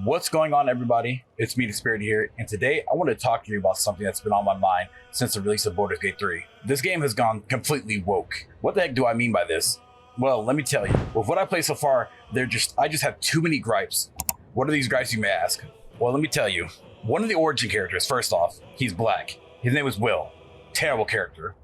What's going on, everybody? It's me, DisBearity here, and today I want to talk to you about something that's been on my mind since the release of Baldurs Gate 3. This game has gone completely woke. What the heck do I mean by this? Well, let me tell you. With what I played so far, I just have too many gripes. What are these gripes, you may ask? Well, let me tell you. One of the origin characters, first off, he's black. His name is Will. Terrible character.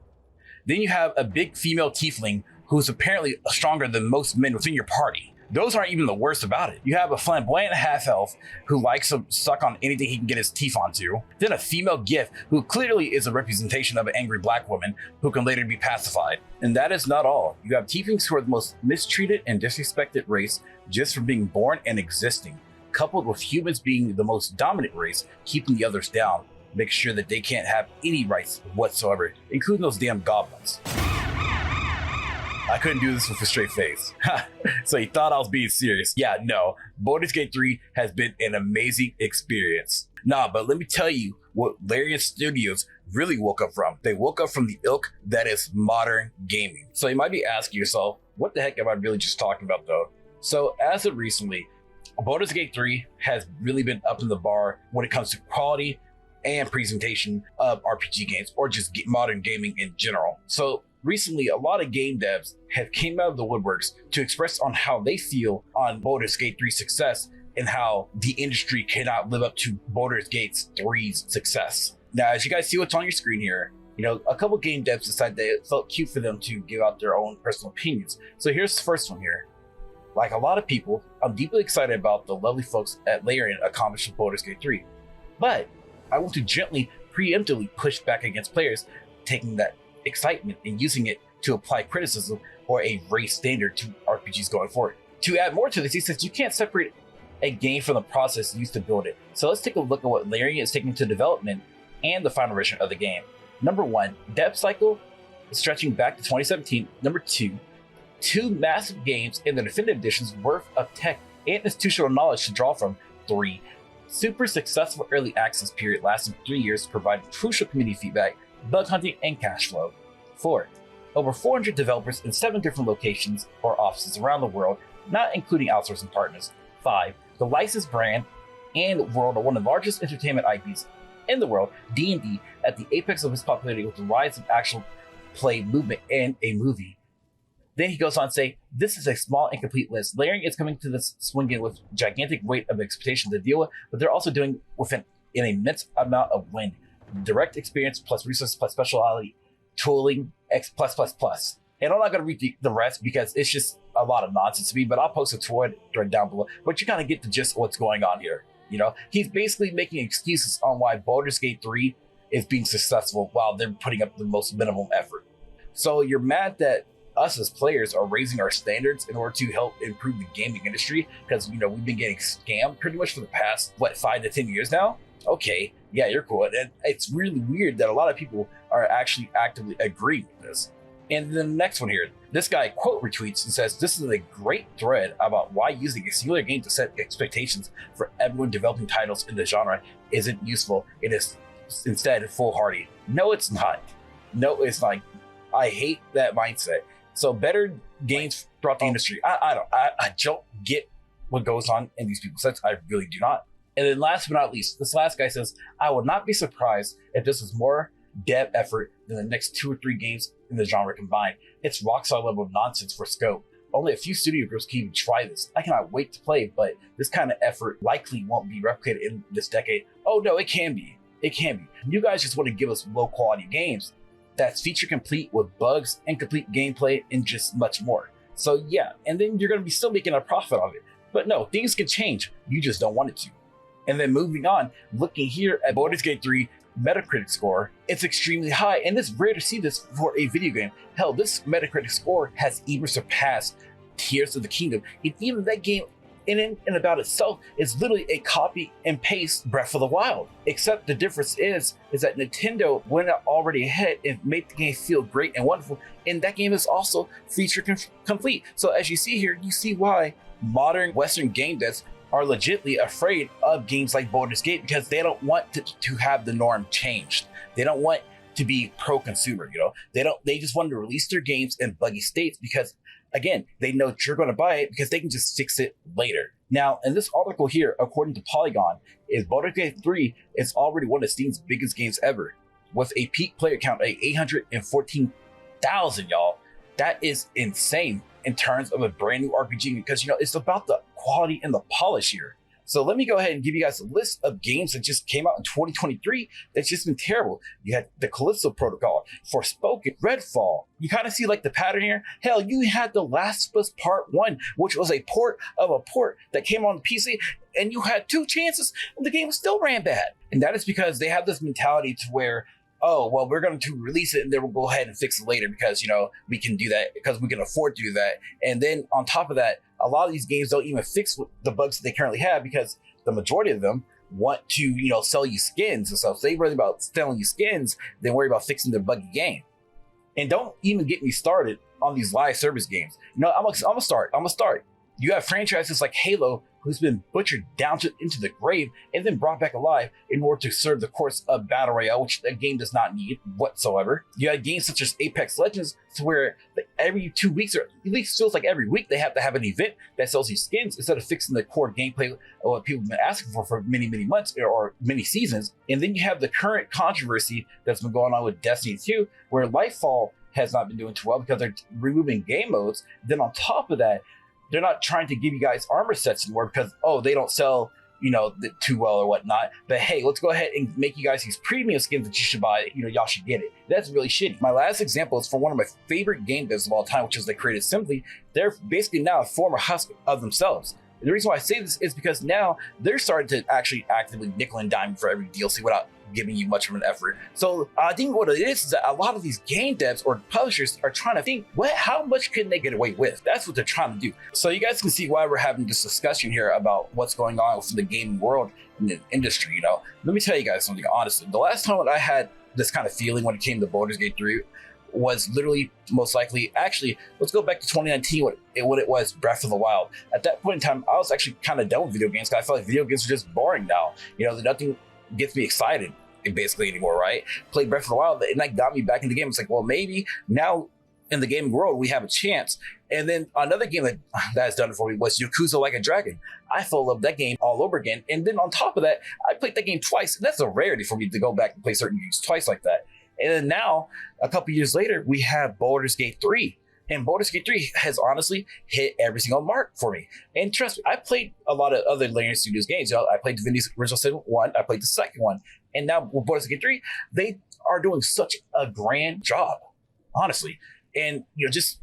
Then you have a big female tiefling who's apparently stronger than most men within your party. Those aren't even the worst about it. You have a flamboyant half-elf who likes to suck on anything he can get his teeth onto. Then a female gith who clearly is a representation of an angry black woman who can later be pacified. And that is not all. You have tieflings who are the most mistreated and disrespected race just for being born and existing, coupled with humans being the most dominant race, keeping the others down, making sure that they can't have any rights whatsoever, including those damn goblins. I couldn't do this with a straight face. So you thought I was being serious. Yeah, no. Baldurs Gate 3 has been an amazing experience. Nah, but let me tell you what Larian Studios really woke up from. They woke up from the ilk that is modern gaming. So you might be asking yourself, what the heck am I really just talking about though? So as of recently, Baldurs Gate 3 has really been up in the bar when it comes to quality and presentation of RPG games or just modern gaming in general. So recently, a lot of game devs have came out of the woodworks to express on how they feel on Baldurs Gate 3's success and how the industry cannot live up to Baldurs Gate 3's success. Now, as you guys see what's on your screen here, you know, a couple game devs decided that it felt cute for them to give out their own personal opinions. So here's the first one here. Like a lot of people, I'm deeply excited about the lovely folks at Larian accomplished with Baldurs Gate 3, but I want to gently, preemptively push back against players taking that excitement and using it to apply criticism or a race standard to RPGs going forward. To add more to this, he says you can't separate a game from the process used to build it. So let's take a look at what Larian is taking to development and the final version of the game. Number one, dev cycle stretching back to 2017. Number two massive games in the definitive editions worth of tech and institutional knowledge to draw from. Three, super successful early access period lasting 3 years, providing crucial community feedback, bug hunting, and cash flow. 4. Over 400 developers in 7 different locations or offices around the world, not including outsourcing partners. 5. The licensed brand and world of one of the largest entertainment IPs in the world, D&D, at the apex of its popularity with the rise of actual play movement in a movie. Then he goes on to say, this is a small incomplete list. Larian is coming to this swinging with gigantic weight of expectation to deal with, but they're also doing with an immense amount of wind. Direct experience plus resources plus speciality, tooling, X+++. And I'm not going to read the rest because it's just a lot of nonsense to me, but I'll post a tweet right down below. But you kind of get the gist of what's going on here. You know, he's basically making excuses on why Baldurs Gate 3 is being successful while they're putting up the most minimum effort. So you're mad that us as players are raising our standards in order to help improve the gaming industry because, you know, we've been getting scammed pretty much for the past, 5 to 10 years now? Okay, yeah, you're cool. And it's really weird that a lot of people are actually actively agreeing with this. And then the next one here, this guy quote retweets and says, this is a great thread about why using a singular game to set expectations for everyone developing titles in the genre isn't useful. It is instead foolhardy. No, it's not. No, it's not. I hate that mindset. So better games throughout the industry. I don't get what goes on in these people's sets. I really do not. And then last but not least, this last guy says, I would not be surprised if this was more dev effort than the next 2 or 3 games in the genre combined. It's rock solid level of nonsense for scope. Only a few studio groups can even try this. I cannot wait to play, but this kind of effort likely won't be replicated in this decade. Oh no, it can be. It can be. You guys just want to give us low quality games that's feature complete with bugs, incomplete gameplay, and just much more. So yeah, and then you're going to be still making a profit of it. But no, things can change. You just don't want it to. And then moving on, looking here at Baldurs Gate 3 Metacritic score, it's extremely high, and it's rare to see this for a video game. Hell, this Metacritic score has even surpassed Tears of the Kingdom, and even that game in and about itself is literally a copy and paste Breath of the Wild. Except the difference is that Nintendo went out already ahead and made the game feel great and wonderful, and that game is also feature complete. So as you see here, you see why modern Western game devs are legitimately afraid of games like Baldur's Gate because they don't want to have the norm changed. They don't want to be pro-consumer, you know? They just want to release their games in buggy states because Again, they know you're going to buy it because they can just fix it later. Now, in this article here, according to Polygon, is Baldur's Gate 3 is already one of Steam's biggest games ever, with a peak player count of 814,000, y'all. That is insane in terms of a brand new RPG, because it's about the quality and the polish here. So let me go ahead and give you guys a list of games that just came out in 2023 that's just been terrible. You had the Callisto Protocol, Forspoken, Redfall. You kind of see like the pattern here. Hell, you had The Last of Us Part 1, which was a port of a port that came on PC, and you had 2 chances and the game still ran bad. And that is because they have this mentality to where, oh, well, we're going to release it and then we'll go ahead and fix it later because, we can do that because we can afford to do that. And then on top of that, a lot of these games don't even fix the bugs that they currently have because the majority of them want to, sell you skins and stuff. So they worry about selling you skins than worry about fixing their buggy game. And don't even get me started on these live service games. I'm gonna start. You have franchises like Halo, who's been butchered down into the grave and then brought back alive in order to serve the course of Battle Royale, which the game does not need whatsoever. You have games such as Apex Legends, to where every 2 weeks, or at least feels like every week, they have to have an event that sells you skins instead of fixing the core gameplay of what people have been asking for many, many months or many seasons. And then you have the current controversy that's been going on with Destiny 2, where Lightfall has not been doing too well because they're removing game modes. Then on top of that, they're not trying to give you guys armor sets anymore because, they don't sell, too well or whatnot. But hey, let's go ahead and make you guys these premium skins that you should buy. Y'all should get it. That's really shitty. My last example is for one of my favorite game devs of all time, which is they created Simply. They're basically now a former husk of themselves. And the reason why I say this is because now they're starting to actually actively nickel and dime for every DLC without giving you much of an effort. So I think what it is that a lot of these game devs or publishers are trying to think, how much can they get away with? That's what they're trying to do. So you guys can see why we're having this discussion here about what's going on within the gaming world and the industry. Let me tell you guys something honestly. The last time I had this kind of feeling when it came to Baldur's Gate 3 was literally most likely, actually, let's go back to 2019 when it was Breath of the Wild. At that point in time, I was actually kind of done with video games because I felt like video games are just boring now. Nothing gets me excited basically anymore, right? Played Breath of the Wild and that got me back in the game. It's like, well, maybe now in the gaming world we have a chance. And then another game that has done it for me was Yakuza Like a Dragon. I fell in love with that game all over again. And then on top of that, I played that game twice. And that's a rarity for me to go back and play certain games twice like that. And then now, a couple years later, we have Baldur's Gate 3. And Baldur's Gate 3 has honestly hit every single mark for me. And trust me, I played a lot of other Larian Studios games. I played Divinity's original Sin 1, I played the second one. And now with Baldur's Gate 3, they are doing such a grand job, honestly. And just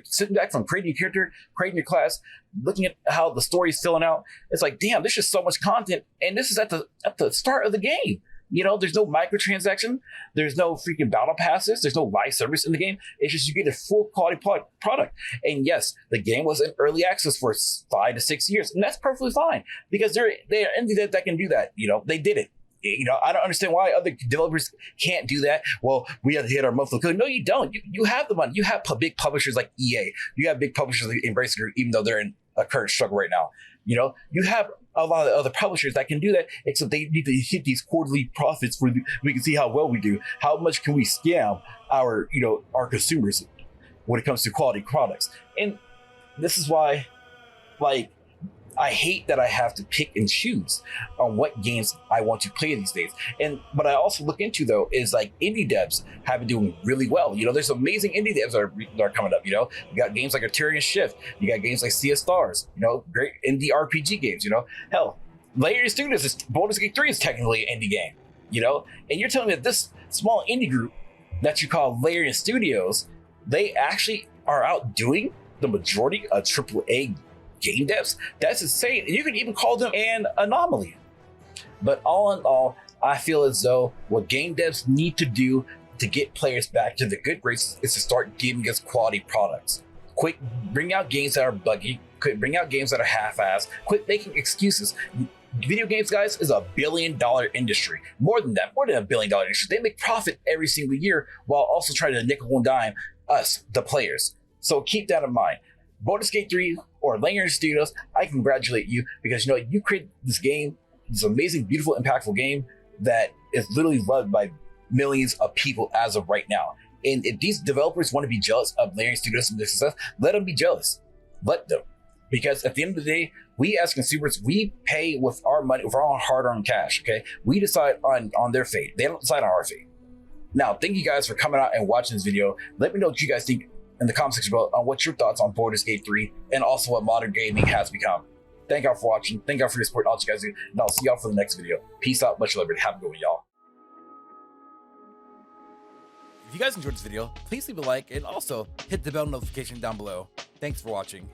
sitting back from creating your character, creating your class, looking at how the story is filling out. It's like, damn, there's just so much content. And this is at the start of the game. There's no microtransaction. There's no freaking battle passes. There's no live service in the game. It's just you get a full quality product. And yes, the game was in early access for 5 to 6 years. And that's perfectly fine because they're indie that can do that. They did it. I don't understand why other developers can't do that. Well, we have to hit our monthly code. No, you don't. You have the money. You have big publishers like EA. You have big publishers like Embracer Group, even though they're in a current struggle right now. You have a lot of other publishers that can do that, except they need to hit these quarterly profits where we can see how well we do. How much can we scam our consumers when it comes to quality products? And this is why, I hate that I have to pick and choose on what games I want to play these days. And what I also look into though is indie devs have been doing really well. There's amazing indie devs that are coming up. You got games like Arterian Shift. You got games like Sea of Stars. Great indie RPG games. Hell, Larian Studios, Baldur's Gate 3 is technically an indie game. And you're telling me that this small indie group that you call Larian Studios, they actually are outdoing the majority of AAA game devs? That's insane. And you can even call them an anomaly. But all in all, I feel as though what game devs need to do to get players back to the good graces is to start giving us quality products. Quit bring out games that are buggy. Quit bring out games that are half-assed. Quit making excuses. Video games, guys, is $1 billion industry. More than that, more than $1 billion industry. They make profit every single year while also trying to nickel and dime us, the players. So keep that in mind. Baldur's Gate 3 or Larian Studios, I congratulate you because you created this game, this amazing, beautiful, impactful game that is literally loved by millions of people as of right now. And if these developers want to be jealous of Larian Studios and their success, let them be jealous. Let them. Because at the end of the day, we as consumers, we pay with our money, with our own hard-earned cash, okay? We decide on their fate. They don't decide on our fate. Now, thank you guys for coming out and watching this video. Let me know what you guys think in the comment section below on what's your thoughts on Baldurs Gate 3 and also what modern gaming has become. Thank y'all for watching. Thank y'all for your support, all you guys do. And I'll see y'all for the next video. Peace out, much love, and have a good one, y'all. If you guys enjoyed this video, please leave a like and also hit the bell notification down below. Thanks for watching.